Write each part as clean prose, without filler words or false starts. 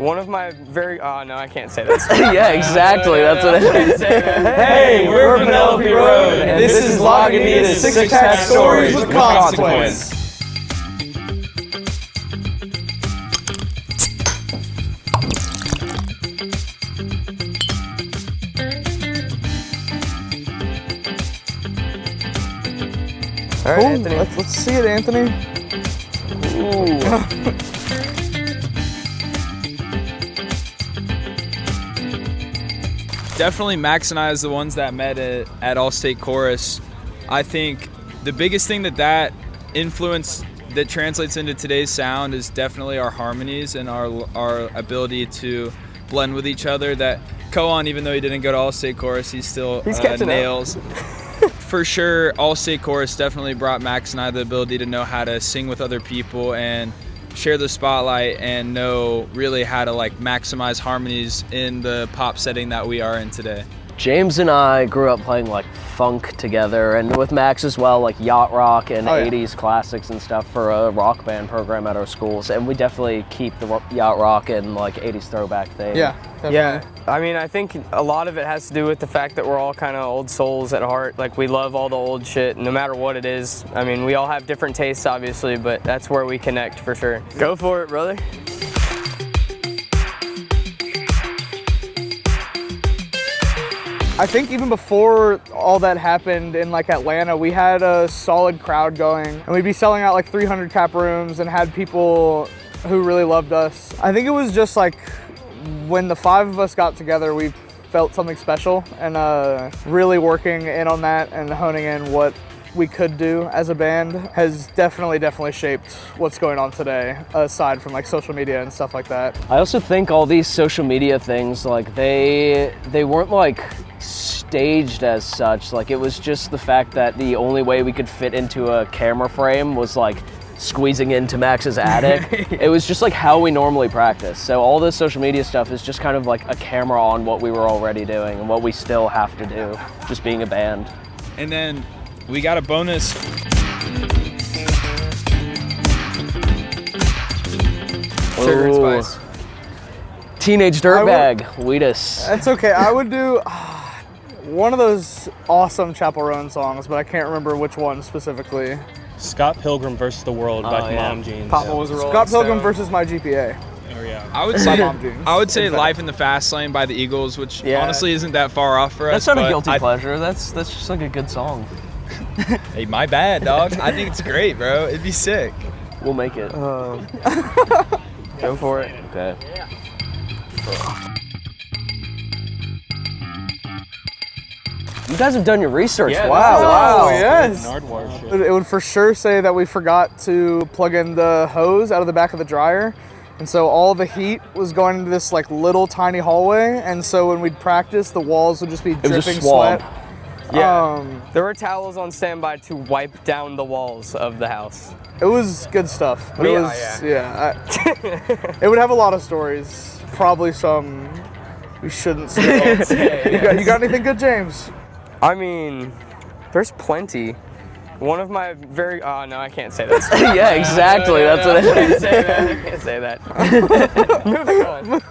One of my no, I can't say that. Yeah, exactly. That's what it is. Hey, we're Penelope Road, and this is Lagunitas Six-Pack Stories with Consequence. All right, Anthony. Let's see it, Anthony. Ooh. Definitely Max and I as the ones that met at All-State Chorus. I think the biggest thing that influence that translates into today's sound is definitely our harmonies and our ability to blend with each other. That Koan, even though he didn't go to All-State Chorus, he's nails. For sure, All-State Chorus definitely brought Max and I the ability to know how to sing with other people and share the spotlight and know really how to like maximize harmonies in the pop setting that we are in today. James and I grew up playing like funk together, and with Max as well, like yacht rock and 80s classics and stuff for a rock band program at our schools. And we definitely keep the yacht rock and like 80s throwback thing. Yeah, definitely. Yeah, I mean, I think a lot of it has to do with the fact that we're all kind of old souls at heart. Like, we love all the old shit, no matter what it is. I mean, we all have different tastes, obviously, but that's where we connect for sure. Go for it, brother. I think even before all that happened in like Atlanta, we had a solid crowd going, and we'd be selling out like 300 cap rooms and had people who really loved us. I think it was just like when the five of us got together, we felt something special, and really working in on that and honing in what we could do as a band has definitely shaped what's going on today, aside from like social media and stuff like that. I also think all these social media things, like they weren't like staged as such. Like, it was just the fact that the only way we could fit into a camera frame was like squeezing into Max's attic. It was just like how we normally practice. So all this social media stuff is just kind of like a camera on what we were already doing and what we still have to do, just being a band. And then we got a bonus. Sugar and spice. Teenage Dirtbag, Wheatus. That's okay. I would do one of those awesome Chappell Roan songs, but I can't remember which one specifically. Scott Pilgrim vs. the World by Mom Jeans. Papa was a Rolling Scott Pilgrim Stone. versus My GPA. Oh, yeah. I would say Life in the Fast Lane by the Eagles, which honestly isn't that far off for us. That's not a guilty pleasure. That's just like a good song. Hey, my bad, dog. I think it's great, bro. It'd be sick. We'll make it. Go for it. Okay. You guys have done your research. Yeah, Wow, yes. Nardwuar shit. It would for sure say that we forgot to plug in the hose out of the back of the dryer. And so all the heat was going into this like little tiny hallway. And so when we'd practice, the walls would just be dripping was a swamp. sweat. Yeah, there were towels on standby to wipe down the walls of the house. It was good stuff. But it would have a lot of stories. Probably some we shouldn't say. You got anything good, James? I mean, there's plenty. One of my no, I can't say that. Yeah, exactly. That's what it is. I can't say that. Moving on.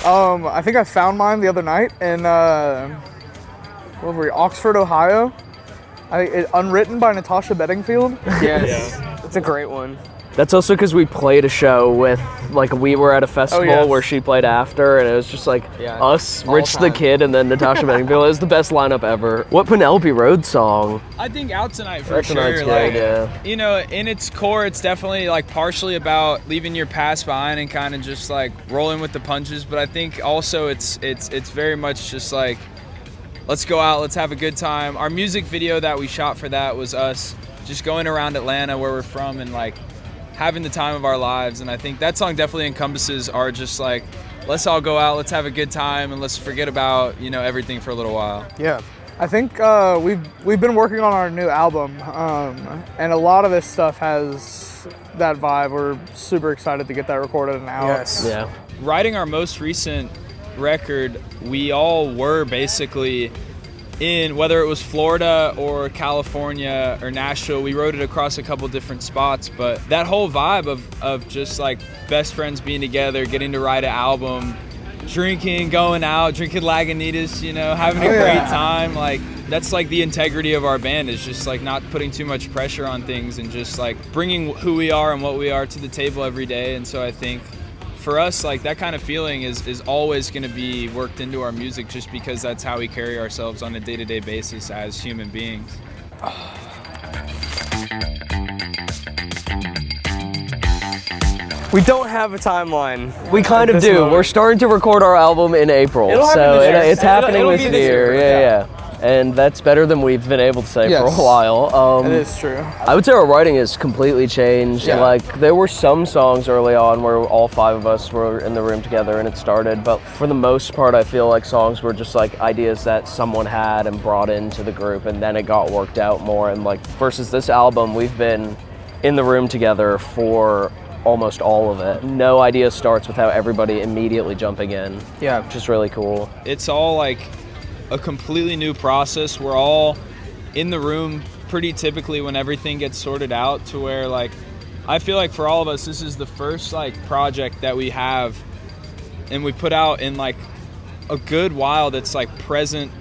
I think I found mine the other night in where were we? Oxford, Ohio. Unwritten by Natasha Bedingfield. Yes, it's a great one. That's also because we played a show with, like, we were at a festival where she played after, and it was just like us, Rich the Kid, and then Natasha Bedingfield. It was the best lineup ever. What Penelope Road song? I think Out Tonight for Out Tonight's sure. good, Like, yeah. you know, in its core, it's definitely like partially about leaving your past behind and kind of just like rolling with the punches. But I think also it's very much just like, let's go out, let's have a good time. Our music video that we shot for that was us just going around Atlanta, where we're from, and like having the time of our lives. And I think that song definitely encompasses our just like, let's all go out, let's have a good time, and let's forget about, you know, everything for a little while. Yeah. I think we've been working on our new album, and a lot of this stuff has that vibe. We're super excited to get that recorded and out. Yes. Yeah. Writing our most recent record, we all were basically in whether it was Florida or California or Nashville. We wrote it across a couple different spots, but that whole vibe of just like best friends being together, getting to write an album, drinking, going out, drinking Lagunitas, you know, having a great time. Like, that's like the integrity of our band, is just like not putting too much pressure on things and just like bringing who we are and what we are to the table every day. And so I think for us, like, that kind of feeling is always going to be worked into our music, just because that's how we carry ourselves on a day-to-day basis as human beings. We don't have a timeline. We kind of This do. moment. We're starting to record our album in April, It'll happen so this year. it's happening It'll this be this year. year. Yeah. And that's better than we've been able to say for a Yes. while. It is true. I would say our writing has completely changed. Yeah. Like, there were some songs early on where all 5 of us were in the room together and it started, but for the most part, I feel like songs were just like ideas that someone had and brought into the group, and then it got worked out more. And like, versus this album, we've been in the room together for almost all of it. No idea starts without everybody immediately jumping in. Yeah. Which is really cool. It's all like a completely new process. We're all in the room pretty typically when everything gets sorted out, to where like I feel like for all of us, this is the first like project that we have and we put out in like a good while that's like present,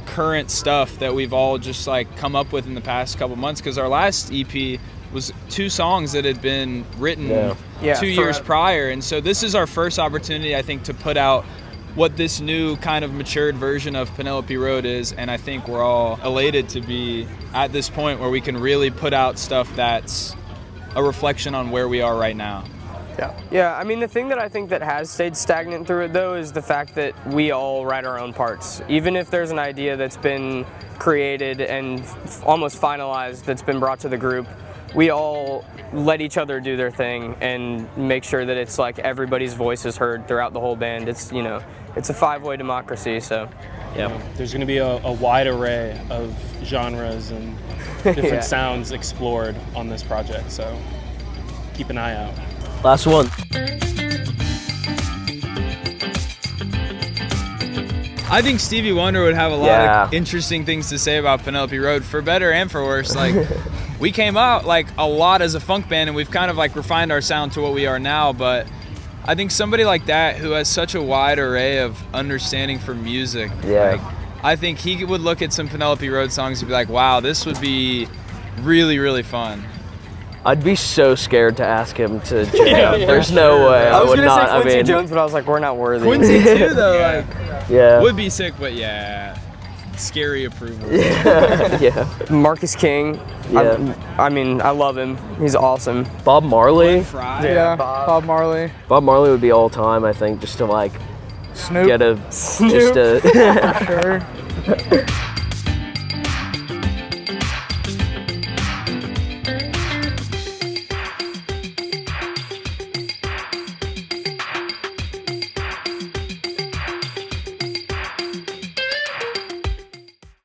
current stuff that we've all just like come up with in the past couple months, because our last EP was 2 songs that had been written Yeah, 2 years forever. prior. And so this is our first opportunity, I think, to put out what this new kind of matured version of Penelope Road is. And I think we're all elated to be at this point where we can really put out stuff that's a reflection on where we are right now. Yeah, I mean, the thing that I think that has stayed stagnant through it, though, is the fact that we all write our own parts. Even if there's an idea that's been created and almost finalized that's been brought to the group, we all let each other do their thing and make sure that it's like everybody's voice is heard throughout the whole band. It's, you know, it's a 5-way democracy, so. You know, there's going to be a wide array of genres and different Yeah. sounds explored on this project, so keep an eye out. Last one. I think Stevie Wonder would have a lot of interesting things to say about Penelope Road, for better and for worse. Like, we came out like a lot as a funk band, and we've kind of like refined our sound to what we are now. But I think somebody like that, who has such a wide array of understanding for music, like, I think he would look at some Penelope Road songs and be like, wow, this would be really, really fun. I'd be so scared to ask him to jam. There's no way. I was would gonna not. say Quincy I mean, Jones, but I was like, we're not worthy. Quincy too, though, like, yeah. would be sick, but yeah, scary approval. Yeah. Marcus King. Yeah. I mean, I love him. He's awesome. Bob Marley. Fry. Yeah, Bob Marley. Bob Marley would be all time, I think, just to like Snoop. get a Snoop. just a Sure.